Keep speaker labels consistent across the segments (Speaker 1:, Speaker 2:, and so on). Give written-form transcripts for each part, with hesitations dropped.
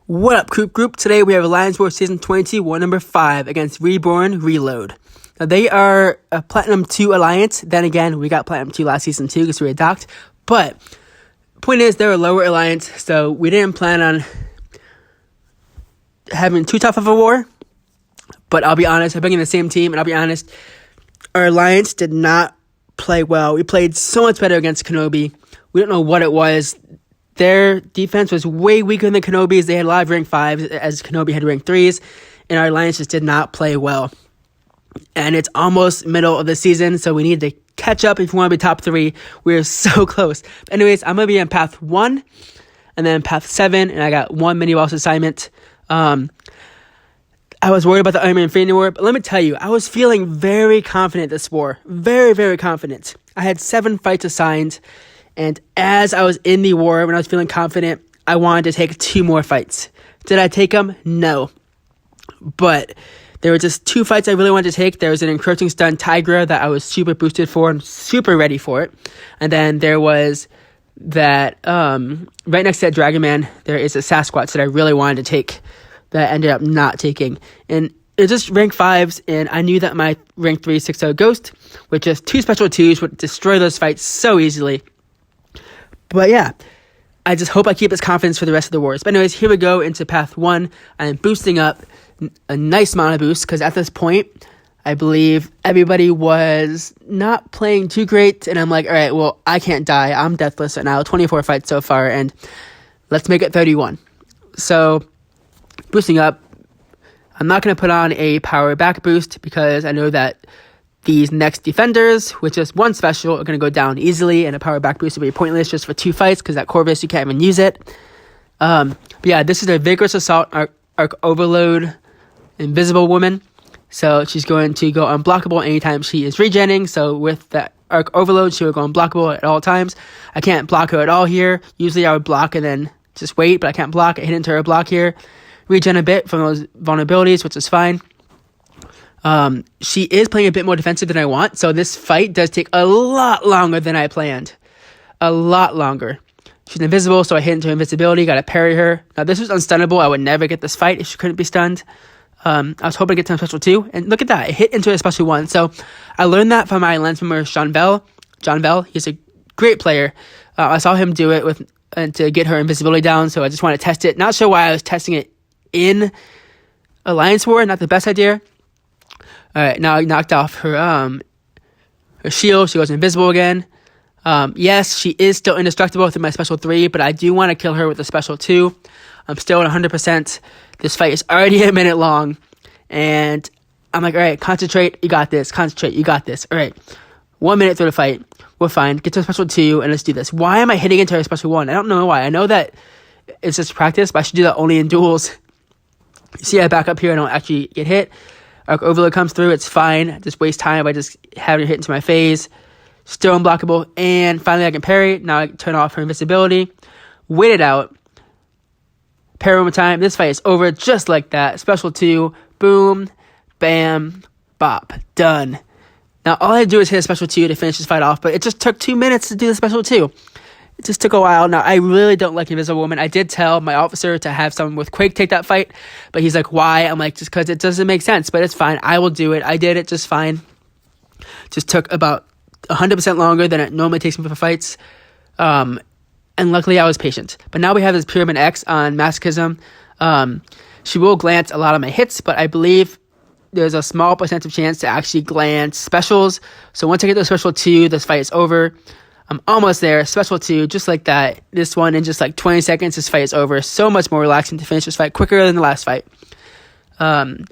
Speaker 1: What up, Group? Today we have Alliance War Season 22, War number 5 against Reborn Reload. Now, they are a Platinum 2 Alliance. Then again, we got Platinum 2 last season too because we were docked. But, point is, they're a lower Alliance, so we didn't plan on having too tough of a war. But I'll be honest, I've been in the same team, and I'll be honest, our Alliance did not play well. We played so much better against Kenobi. We don't know what it was. Their defense was way weaker than Kenobi's. They had a lot of rank 5s, as Kenobi had rank 3s, and our Alliance just did not play well. And it's almost middle of the season, so we need to catch up if we want to be top 3. We're so close. But anyways, I'm going to be in Path 1, and then Path 7, and I got one mini-boss assignment. I was worried about the Iron Man Infinity War, but let me tell you, I was feeling very confident this war. Very, very confident. I had 7 fights assigned. And as I was in the war, when I was feeling confident, I wanted to take 2 more fights. Did I take them? No. But there were just 2 fights I really wanted to take. There was an encroaching stun Tigra that I was super boosted for and super ready for it. And then there was that, right next to that Dragon Man, there is a Sasquatch that I really wanted to take that I ended up not taking. And it's just rank 5s, and I knew that my rank 3 6-0 Ghost with just 2 special 2s would destroy those fights so easily. But yeah, I just hope I keep this confidence for the rest of the wars. But anyways, here we go into Path 1. I'm boosting up a nice amount of boost because at this point, I believe everybody was not playing too great. And I'm like, all right, well, I can't die. I'm Deathless right now. 24 fights so far, and let's make it 31. So boosting up. I'm not going to put on a power back boost because I know that these next defenders, with just 1 special, are going to go down easily, and a power back boost will be pointless just for 2 fights, because that Corvus, you can't even use it. But yeah, this is a Vigorous Assault, Arc Overload, Invisible Woman. So she's going to go unblockable anytime she is regenning. So with that Arc Overload, she will go unblockable at all times. I can't block her at all here. Usually I would block and then just wait, but I can't block. I hit into her block here. Regen a bit from those vulnerabilities, which is fine. She is playing a bit more defensive than I want, so this fight does take a lot longer than I planned. A lot longer. She's invisible, so I hit into invisibility, gotta parry her. Now, this was unstunnable. I would never get this fight if she couldn't be stunned. I was hoping to get some special 2, and look at that. I hit into a special 1. So, I learned that from my lens member, John Bell, he's a great player. I saw him do it to get her invisibility down, so I just wanted to test it. Not sure why I was testing it in Alliance War, not the best idea. Alright, now I knocked off her shield. She goes invisible again. Yes, she is still indestructible through my special 3, but I do want to kill her with a special 2. I'm still at 100%. This fight is already a minute long, and I'm like, alright, concentrate, you got this. Concentrate, you got this. Alright, 1 minute through the fight. We're fine. Get to a special 2, and let's do this. Why am I hitting into her special 1? I don't know why. I know that it's just practice, but I should do that only in duels. You see, I back up here, I don't actually get hit. Arc Overload comes through, it's fine. I just waste time by just having her hit into my phase. Still unblockable, and finally I can parry. Now I turn off her invisibility. Wait it out. Parry one more time. This fight is over just like that. Special 2. Boom. Bam. Bop. Done. Now all I had to do is hit a special 2 to finish this fight off, but it just took 2 minutes to do the special 2. It just took a while. Now, I really don't like Invisible Woman. I did tell my officer to have someone with Quake take that fight, but he's like, why? I'm like, just because it doesn't make sense, but it's fine. I will do it. I did it just fine. Just took about 100% longer than it normally takes me for fights. And luckily, I was patient. But now we have this Pyramid X on Masochism. She will glance a lot of my hits, but I believe there's a small percentage chance to actually glance specials. So once I get the special 2, this fight is over. I'm almost there. Special 2, just like that. This one in just like 20 seconds, this fight is over. So much more relaxing to finish this fight quicker than the last fight. Now,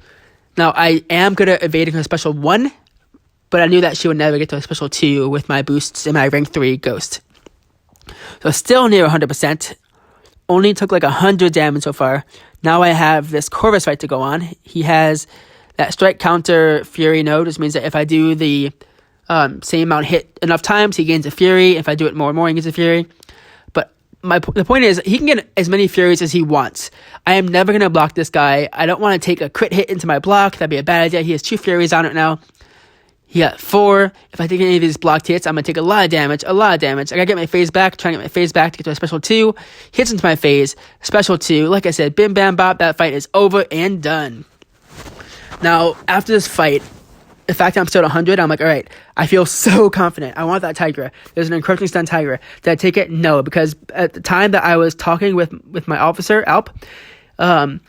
Speaker 1: I am good at evading her special 1, but I knew that she would never get to a special 2 with my boosts in my rank 3 Ghost. So still near 100%. Only took like 100 damage so far. Now I have this Corvus fight to go on. He has that strike counter Fury node, which means that if I do the same amount hit enough times, he gains a Fury. If I do it more and more, he gains a Fury. But the point is, he can get as many Furies as he wants. I am never going to block this guy. I don't want to take a crit hit into my block. That'd be a bad idea. He has 2 Furies on it now. He got 4. If I take any of these blocked hits, I'm going to take a lot of damage. I got to get my phase back, trying to get my phase back to get to a special 2. Hits into my phase, special 2. Like I said, bim, bam, bop, that fight is over and done. Now, after this fight, the fact that I'm still at 100, I'm like, all right, I feel so confident. I want that Tigra. There's an encroaching stun Tigra. Did I take it? No, because at the time that I was talking with my officer, Alp, the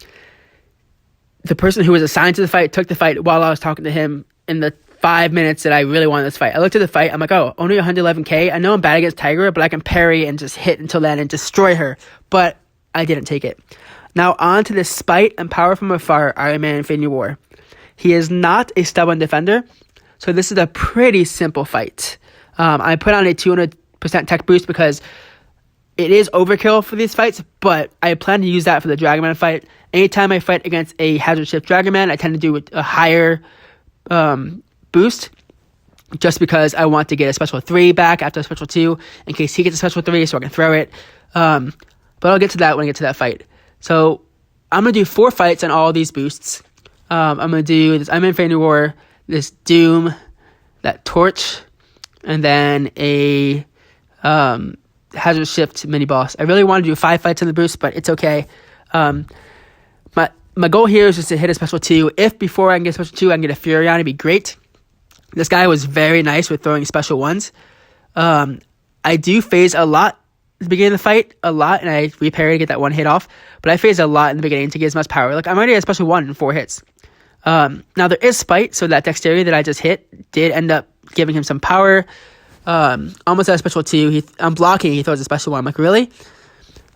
Speaker 1: person who was assigned to the fight took the fight while I was talking to him in the 5 minutes that I really wanted this fight. I looked at the fight. I'm like, oh, only 111k. I know I'm bad against Tigra, but I can parry and just hit until then and destroy her. But I didn't take it. Now on to the Spite and Power from Afar Iron Man Infinity War. He is not a stubborn defender, so this is a pretty simple fight. I put on a 200% tech boost because it is overkill for these fights, but I plan to use that for the Dragon Man fight. Anytime I fight against a Hazard Shift Dragon Man, I tend to do a higher boost, just because I want to get a special 3 back after a special 2 in case he gets a special 3 so I can throw it. But I'll get to that when I get to that fight. So I'm going to do 4 fights on all of these boosts. I'm going to do this I'm Infinity War, this Doom, that Torch, and then a Hazard Shift mini boss. I really want to do 5 fights on the boost, but it's okay. My goal here is just to hit a special 2. If before I can get a special 2, I can get a Fury on, it'd be great. This guy was very nice with throwing special 1s. I do phase a lot at the beginning of the fight, and I reparry to get that 1 hit off, but I phase a lot in the beginning to get as much power. Like, I'm already at a special 1 in 4 hits. Now there is Spite, so that dexterity that I just hit did end up giving him some power. Almost at a special 2. I'm blocking, he throws a special 1. I'm like, really?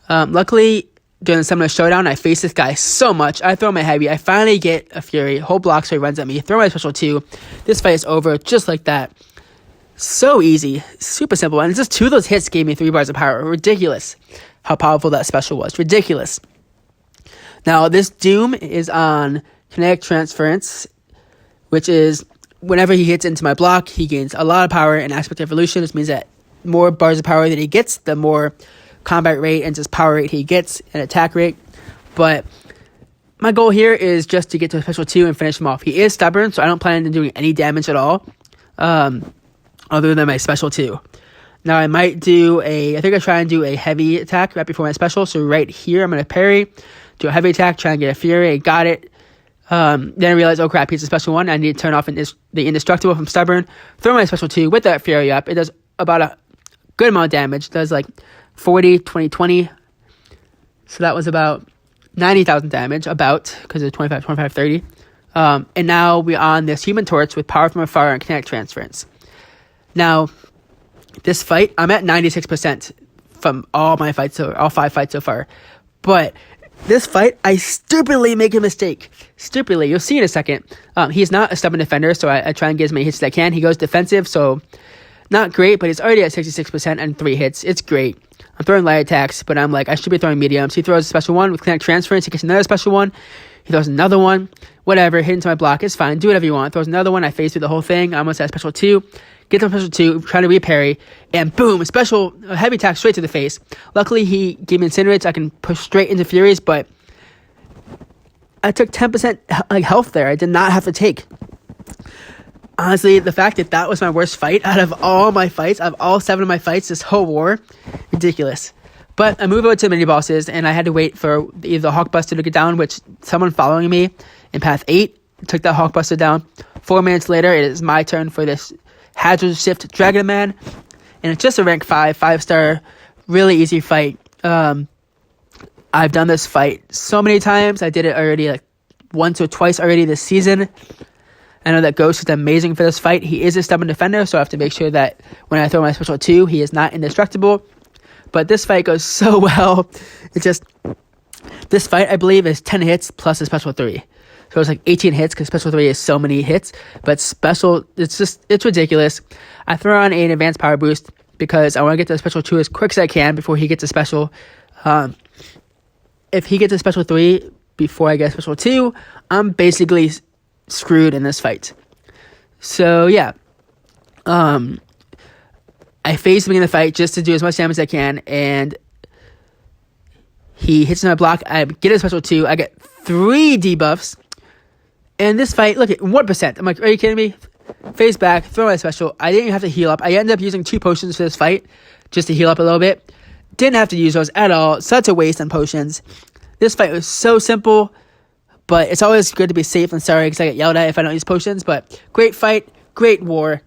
Speaker 1: Luckily, during the Summoner Showdown, I face this guy so much. I throw my heavy. I finally get a Fury. Whole block, so he runs at me. Throw my special 2. This fight is over just like that. So easy. Super simple. And just 2 of those hits gave me 3 bars of power. Ridiculous how powerful that special was. Ridiculous. Now, this Doom is on Kinetic Transference, which is whenever he hits into my block, he gains a lot of power in Aspect Evolution. This means that more bars of power that he gets, the more combat rate and just power rate he gets and attack rate. But my goal here is just to get to a special 2 and finish him off. He is stubborn, so I don't plan on doing any damage at all, other than my special 2. Now I might do I think I try and do a heavy attack right before my special. So right here I'm going to parry, do a heavy attack, try and get a Fury. I got it. Then I realized, oh crap, he's a special 1. I need to turn off the Indestructible from Stubborn. Throw my special 2 with that Fury up. It does about a good amount of damage. It does like 40, 20, 20. So that was about 90,000 damage, because it's 25, 25, 30. And now we're on this Human Torch with Power from Afar and Kinetic Transference. Now, this fight, I'm at 96% from all 5 fights so far. But this fight, I stupidly make a mistake. Stupidly. You'll see in a second. He's not a stubborn defender, so I try and get as many hits as I can. He goes defensive, so not great, but he's already at 66% and 3 hits. It's great. I'm throwing light attacks, but I'm like, I should be throwing mediums. He throws a special 1 with Kinetic Transference. He gets another special 1. He throws another 1. Whatever. Hit into my block. It's fine. Do whatever you want. Throws another 1. I phase through the whole thing. I almost had a special 2. Get to special 2. Trying to reparry. And boom. A heavy attack straight to the face. Luckily, he gave me Incinerates. I can push straight into Furies, but I took 10% health there. I did not have to take. Honestly, the fact that was my worst fight out of all my fights, out of all 7 of my fights this whole war, ridiculous. But I moved over to mini bosses, and I had to wait for either the Hawkbuster to get down, which someone following me in Path 8 took that Hawkbuster down. 4 minutes later, it is my turn for this Hazard Shift Dragon Man, and it's just a rank 5-star, really easy fight. I've done this fight so many times. I did it already like once or twice already this season. I know that Ghost is amazing for this fight. He is a stubborn defender, so I have to make sure that when I throw my special 2, he is not indestructible. But this fight goes so well. This fight, I believe, is 10 hits plus a special 3. So it's like 18 hits because special 3 is so many hits. But special, it's ridiculous. I throw on an advanced power boost because I want to get to the special 2 as quick as I can before he gets a special. If he gets a special 3 before I get a special 2, I'm basically screwed in this fight. So yeah, I phase the beginning of the fight just to do as much damage as I can, and he hits my block. I get a special 2. I get 3 debuffs, and this fight, look at 1%. I'm like, are you kidding me? Phase back, throw my special. I didn't even have to heal up. I ended up using 2 potions for this fight just to heal up a little bit. Didn't have to use those at all. Such a waste on potions. This fight was so simple, but it's always good to be safe and sorry because I get yelled at if I don't use potions. But great fight, great war.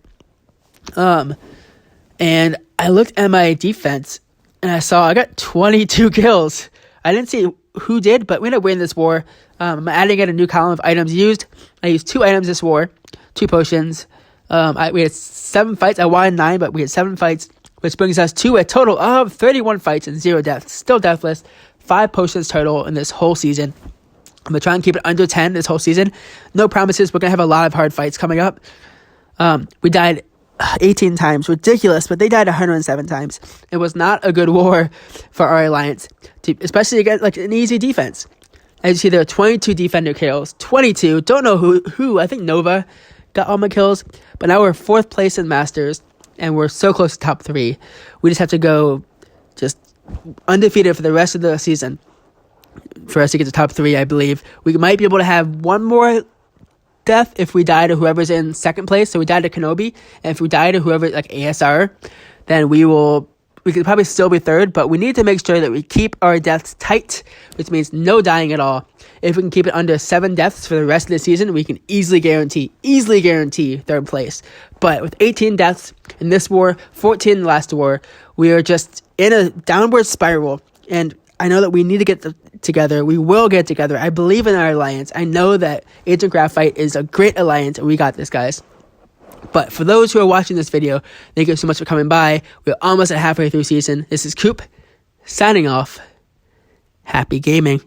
Speaker 1: And I looked at my defense and I saw I got 22 kills. I didn't see who did, but we ended up winning this war. I'm adding in a new column of items used. I used 2 items this war, 2 potions. We had 7 fights. I won 9, but we had 7 fights, which brings us to a total of 31 fights and 0 deaths. Still deathless. 5 potions total in this whole season. I'm going to try and keep it under 10 this whole season. No promises. We're going to have a lot of hard fights coming up. We died 18 times. Ridiculous, but they died 107 times. It was not a good war for our alliance, especially against like an easy defense. As you see, there are 22 defender kills. 22. Don't know who. I think Nova got all my kills. But now we're 4th place in Masters, and we're so close to top 3. We just have to go just undefeated for the rest of the season for us to get to top 3, I believe. We might be able to have one more death if we die to whoever's in 2nd place. So we died to Kenobi, and if we die to whoever like ASR, then we could probably still be 3rd, but we need to make sure that we keep our deaths tight, which means no dying at all. If we can keep it under 7 deaths for the rest of the season, we can easily guarantee 3rd place. But with 18 deaths in this war, 14 in the last war, we are just in a downward spiral, and I know that we need to get together. We will get together. I believe in our alliance. I know that Agent Graphite is a great alliance, and we got this, guys. But for those who are watching this video, thank you so much for coming by. We're almost at halfway through season. This is Coop, signing off. Happy gaming.